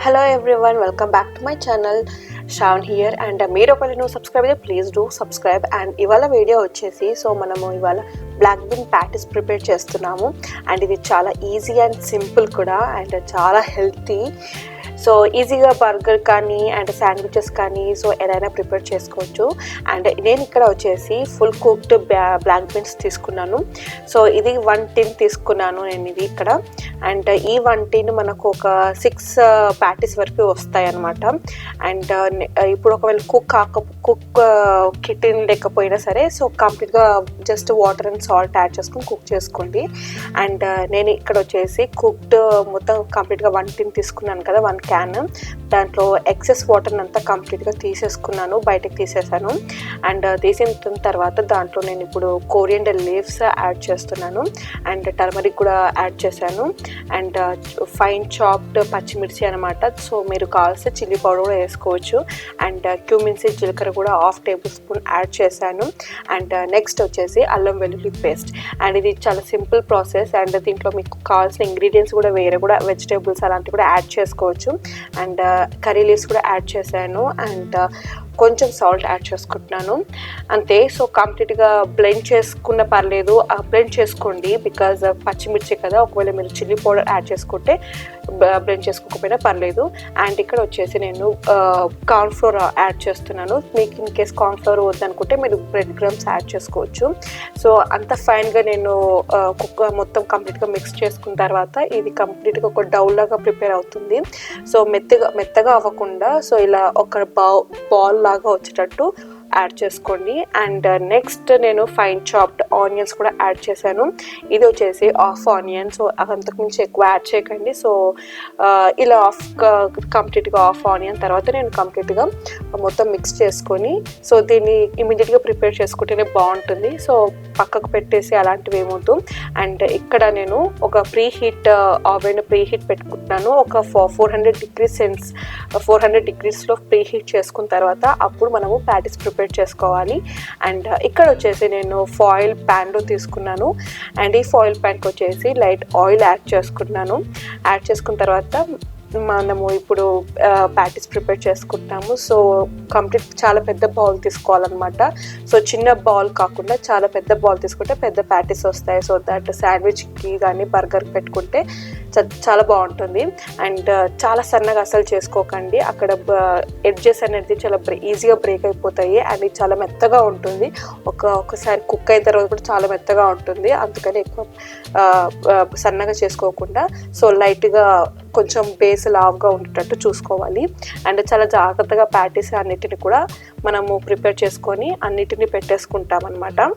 Hello everyone, welcome back to my channel. Shravani here and మీరు ఒకవేళ subscribe అయితే please do subscribe. And ఇవాళ video వచ్చేసి మనము ఇవాళ బ్లాక్ బీన్ ప్యాటీస్ ప్రిపేర్ చేస్తున్నాము. అండ్ ఇది చాలా ఈజీ అండ్ సింపుల్ కూడా అండ్ చాలా హెల్తీ. సో ఈజీగా బర్గర్ కానీ అండ్ శాండ్విచెస్ కానీ ఏదైనా ప్రిపేర్ చేసుకోవచ్చు. అండ్ నేను ఇక్కడ వచ్చేసి ఫుల్ కుక్డ్ బ్లాక్ బీన్స్ తీసుకున్నాను. సో ఇది 1 tin తీసుకున్నాను నేను ఇది ఇక్కడ. అండ్ ఈ 1 tin మనకు ఒక 6 ప్యాటీస్ వరకు వస్తాయి అన్నమాట. అండ్ ఇప్పుడు ఒకవేళ కుక్ కిటిన్ లేకపోయినా సరే కంప్లీట్గా just water and salt add చేసుకొని కుక్ చేసుకోండి. అండ్ నేను ఇక్కడ వచ్చేసి కుక్డ్ మొత్తం కంప్లీట్గా 1 tin తీసుకున్నాను కదా, 1 can. దాంట్లో ఎక్సెస్ వాటర్ అంతా కంప్లీట్గా తీసేసుకున్నాను, బయటకు తీసేసాను. అండ్ తీసిన తర్వాత దాంట్లో నేను ఇప్పుడు కోరియండర్ లీవ్స్ యాడ్ చేస్తున్నాను అండ్ టర్మరిక్ కూడా యాడ్ చేశాను. అండ్ ఫైన్ చాప్డ్ పచ్చిమిర్చి అనమాట. సో మీరు కావాల్సిన చిల్లీ పౌడర్ కూడా వేసుకోవచ్చు. అండ్ క్యూమిన్ సీడ్ జీలకర్ర కూడా 1/2 tablespoon యాడ్ చేశాను. అండ్ నెక్స్ట్ వచ్చేసి అల్లం వెల్లుల్లి పేస్ట్. అండ్ ఇది చాలా సింపుల్ ప్రాసెస్. అండ్ దీంట్లో మీకు కావాల్సిన ఇంగ్రీడియంట్స్ కూడా వేరే కూడా వెజిటేబుల్స్ అలాంటివి కూడా యాడ్ చేసుకోవచ్చు. అండ్ కర్రీ లీవ్స్ కూడా యాడ్ చేశాను. అండ్ కొంచెం సాల్ట్ యాడ్ చేసుకుంటున్నాను అంతే. సో కంప్లీట్గా బ్లెండ్ చేసుకున్న పర్లేదు, బ్లెండ్ చేసుకోండి బికాజ్ పచ్చిమిర్చి కదా. ఒకవేళ మీరు చిల్లీ పౌడర్ యాడ్ చేసుకుంటే బ్లెండ్ చేసుకోకపోయినా పర్లేదు. అండ్ ఇక్కడ వచ్చేసి నేను కార్న్ఫ్లోర్ యాడ్ చేస్తున్నాను. మీకు ఇన్ కేస్ కార్న్ఫ్లోర్ వద్దనుకుంటే మీరు బ్రెడ్ క్రమ్స్ యాడ్ చేసుకోవచ్చు. సో అంత ఫైన్గా నేను మొత్తం కంప్లీట్గా మిక్స్ చేసుకున్న తర్వాత ఇది కంప్లీట్గా ఒక డౌల్ లాగా ప్రిపేర్ అవుతుంది. సో మెత్తగా అవ్వకుండా ఇలా ఒక బాల్ లాగా వచ్చేటట్టు యాడ్ చేసుకోండి. అండ్ నెక్స్ట్ నేను ఫైన్ చాప్డ్ ఆనియన్స్ కూడా యాడ్ చేశాను. ఇది వచ్చేసి 1/2 onion. సో అంతకుమించి ఎక్కువ యాడ్ చేయకండి. సో ఇలా కంప్లీట్గా 1/2 onion తర్వాత నేను కంప్లీట్గా మొత్తం మిక్స్ చేసుకొని దీన్ని ఇమీడియట్గా ప్రిపేర్ చేసుకుంటేనే బాగుంటుంది. సో పక్కకు పెట్టేసి అలాంటివి ఏమవుతూ. అండ్ ఇక్కడ నేను ఒక ఓవెన్ ప్రీ హీట్ పెట్టుకుంటున్నాను. ఒక 400 degreesలో ప్రీ హీట్ చేసుకున్న తర్వాత అప్పుడు మనము ప్యాటీస్ ప్రిపేర్ చేసుకోవాలి. అండ్ ఇక్కడ వచ్చేసి నేను ఫాయిల్ ప్యాన్లో తీసుకున్నాను. అండ్ ఈ ఫాయిల్ ప్యాన్కి వచ్చేసి లైట్ ఆయిల్ యాడ్ చేసుకున్నాను. యాడ్ చేసుకున్న తర్వాత మనము ఇప్పుడు ప్యాటీస్ ప్రిపేర్ చేసుకుంటాము. సో కంప్లీట్ చాలా పెద్ద బౌల్ తీసుకోవాలన్నమాట. సో చిన్న బౌల్ కాకుండా చాలా పెద్ద బౌల్ తీసుకుంటే పెద్ద ప్యాటీస్ వస్తాయి. సో దట్ శాండ్విచ్కి కానీ బర్గర్కి పెట్టుకుంటే చాలా బాగుంటుంది. అండ్ చాలా సన్నగా అసలు చేసుకోకండి, అక్కడ ఎడ్జెస్ అనేది చాలా ఈజీగా బ్రేక్ అయిపోతాయి. అండ్ ఇది చాలా మెత్తగా ఉంటుంది. ఒకసారి కుక్ అయిన తర్వాత కూడా చాలా మెత్తగా ఉంటుంది. అందుకని ఎక్కువ సన్నగా చేసుకోకుండా లైట్గా కొంచెం బేస్ లావుగా ఉండేటట్టు చూసుకోవాలి. అండ్ చాలా జాగ్రత్తగా ప్యాటీస్ అన్నిటిని కూడా మనము ప్రిపేర్ చేసుకొని అన్నిటిని పెట్టేసుకుంటాం అన్నమాట.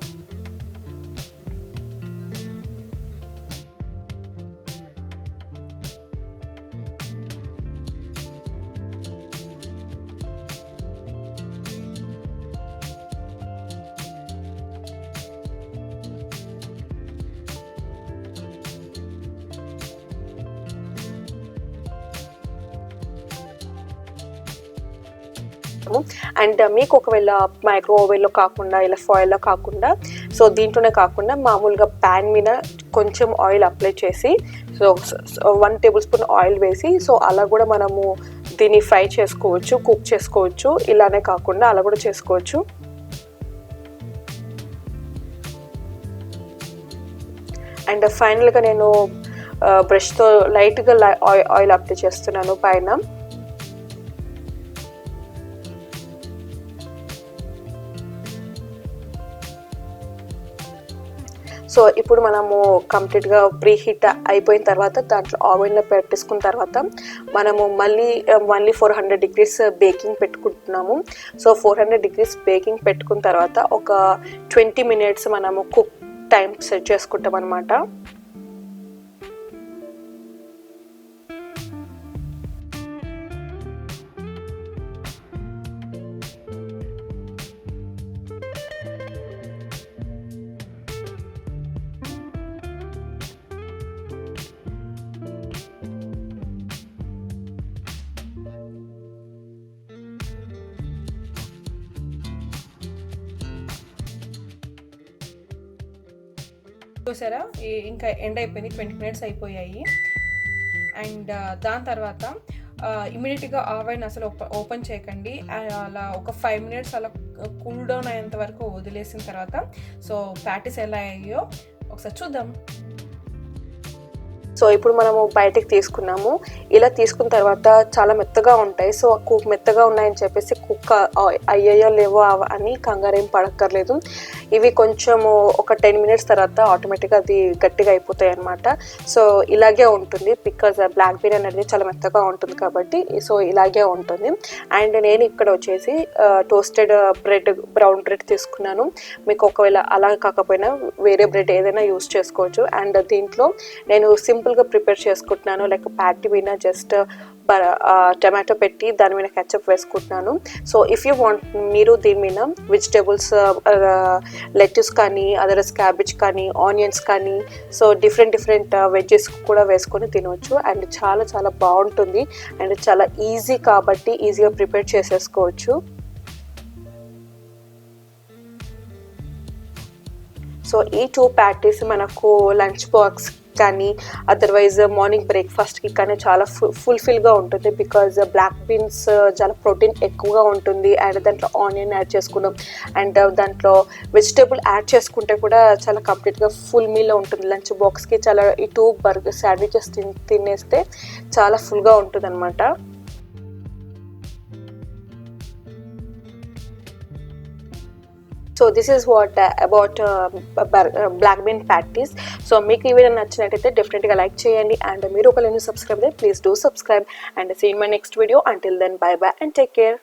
అండ్ మీకు ఒకవేళ మైక్రో ఓవెన్లో కాకుండా ఇలా ఫాయిల్లో కాకుండా దీంట్లోనే కాకుండా మామూలుగా ప్యాన్ మీద కొంచెం ఆయిల్ అప్లై చేసి 1 tablespoon ఆయిల్ వేసి అలా కూడా మనము దీన్ని ఫ్రై చేసుకోవచ్చు, కుక్ చేసుకోవచ్చు. ఇలానే కాకుండా అలా కూడా చేసుకోవచ్చు. అండ్ ఫైనల్గా నేను బ్రష్తో లైట్గా ఆయిల్ అప్లై చేస్తున్నాను పైన. సో ఇప్పుడు మనము కంప్లీట్గా ప్రీ హీట్ అయిపోయిన తర్వాత దాంట్లో ఓవెన్లో పెట్టేసుకున్న తర్వాత మనము మళ్ళీ 400 degrees బేకింగ్ పెట్టుకుంటున్నాము. 400 degrees బేకింగ్ పెట్టుకున్న తర్వాత ఒక 20 minutes మనము కుక్ టైం సెట్ చేసుకుంటాం అన్నమాట. చూసారా ఇంకా ఎండ్ అయిపోయింది, 20 minutes అయిపోయాయి. అండ్ దాని తర్వాత ఇమీడియట్గా ఆవెన్ అసలు ఓపెన్ చేయకండి. అలా ఒక 5 minutes అలా కూల్ డౌన్ అయ్యేంత వరకు వదిలేసిన తర్వాత సో ప్యాటీస్ ఎలా అయ్యాయో ఒకసారి చూద్దాం. సో ఇప్పుడు మనము బయటకు తీసుకున్నాము. ఇలా తీసుకున్న తర్వాత చాలా మెత్తగా ఉంటాయి. సో మెత్తగా ఉన్నాయని చెప్పేసి కుక్ అయ్యాయో లేవో అని కంగారేం పడక్కర్లేదు. ఇవి కొంచెము ఒక 10 minutes తర్వాత ఆటోమేటిక్గా అది గట్టిగా అయిపోతాయి అనమాట. సో ఇలాగే ఉంటుంది బికాజ్ బ్లాక్ బీన్ అనేది చాలా మెత్తగా ఉంటుంది కాబట్టి సో ఇలాగే ఉంటుంది. అండ్ నేను ఇక్కడ వచ్చేసి టోస్టెడ్ బ్రెడ్, బ్రౌన్ బ్రెడ్ తీసుకున్నాను. మీకు ఒకవేళ అలా కాకపోయినా వేరే బ్రెడ్ ఏదైనా యూస్ చేసుకోవచ్చు. అండ్ దీంట్లో నేను సింపుల్గా ప్రిపేర్ చేసుకుంటున్నాను. లైక్ ప్యాటీ మీద జస్ట్ టమాటో పెట్టి దాని మీద కెచప్ వేసుకుంటున్నాను. సో ఇఫ్ యూ వాంట్ మీరు దీని మీద వెజిటేబుల్స్ లెట్యూస్ కానీ అదర్స్ క్యాబేజ్ కానీ ఆనియన్స్ కానీ సో డిఫరెంట్ వెజ్జెస్ కూడా వేసుకొని తినవచ్చు. అండ్ చాలా చాలా బాగుంటుంది అండ్ చాలా ఈజీ కాబట్టి ఈజీగా ప్రిపేర్ చేసేసుకోవచ్చు. సో ఈ 2 ప్యాటీస్ మనకు లంచ్ బాక్స్ కానీ అదర్వైజ్ మార్నింగ్ బ్రేక్ఫాస్ట్కి కానీ చాలా ఫుల్ఫిల్గా ఉంటుంది. బికాజ్ బ్లాక్ బీన్స్ చాలా ప్రోటీన్ ఎక్కువగా ఉంటుంది. అండ్ దాంట్లో ఆనియన్ యాడ్ చేసుకున్నాం అండ్ దాంట్లో వెజిటేబుల్ యాడ్ చేసుకుంటే కూడా చాలా కంప్లీట్గా ఫుల్ మీల్ ఉంటుంది. లంచ్ బాక్స్కి చాలా ఈ 2 బర్గర్ శాండ్విచెస్ తినేస్తే చాలా ఫుల్గా ఉంటుంది అనమాట. So this is what about black bean patties. So మీకు ఈ వీడియో నచ్చినట్టయితే డెఫినెట్గా లైక్ చేయండి. అండ్ మీరు ఒకవేళ సబ్స్క్రైబ్ అయితే please do subscribe and see in my next video. Until then bye bye and take care.